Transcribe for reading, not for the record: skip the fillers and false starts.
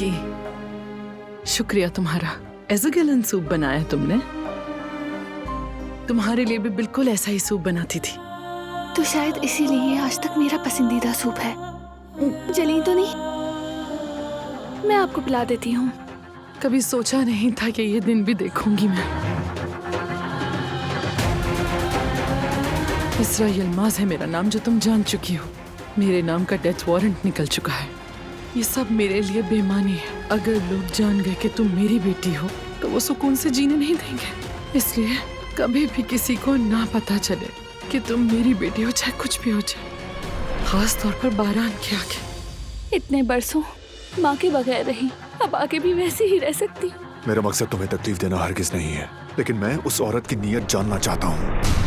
की। शुक्रिया तुम्हारा। एज़ुगेलन सूप बनाया तुमने? तुम्हारे लिए भी बिल्कुल ऐसा ही सूप बनाती थी। तो शायद इसीलिए आज तक मेरा पसंदीदा सूप है। जली तो नहीं? मैं आपको पिला देती हूँ। कभी सोचा नहीं था कि ये दिन भी देखूंगी मैं। इसरा यल्माज है मेरा नाम, जो तुम जान चुकी हो। मेरे नाम का डेथ वारंट निकल चुका है। ये सब मेरे लिए बेईमानी है। अगर लोग जान गए कि तुम मेरी बेटी हो तो वो सुकून से जीने नहीं देंगे। इसलिए कभी भी किसी को ना पता चले कि तुम मेरी बेटी हो, चाहे कुछ भी हो जाए। खास तौर पर बारान के आगे। इतने बरसों माँ के बगैर रही, अब आगे भी वैसे ही रह सकती हूँ। मेरा मकसद तुम्हें तकलीफ देना हरगिज नहीं है, लेकिन मैं उस औरत की नीयत जानना चाहता हूँ।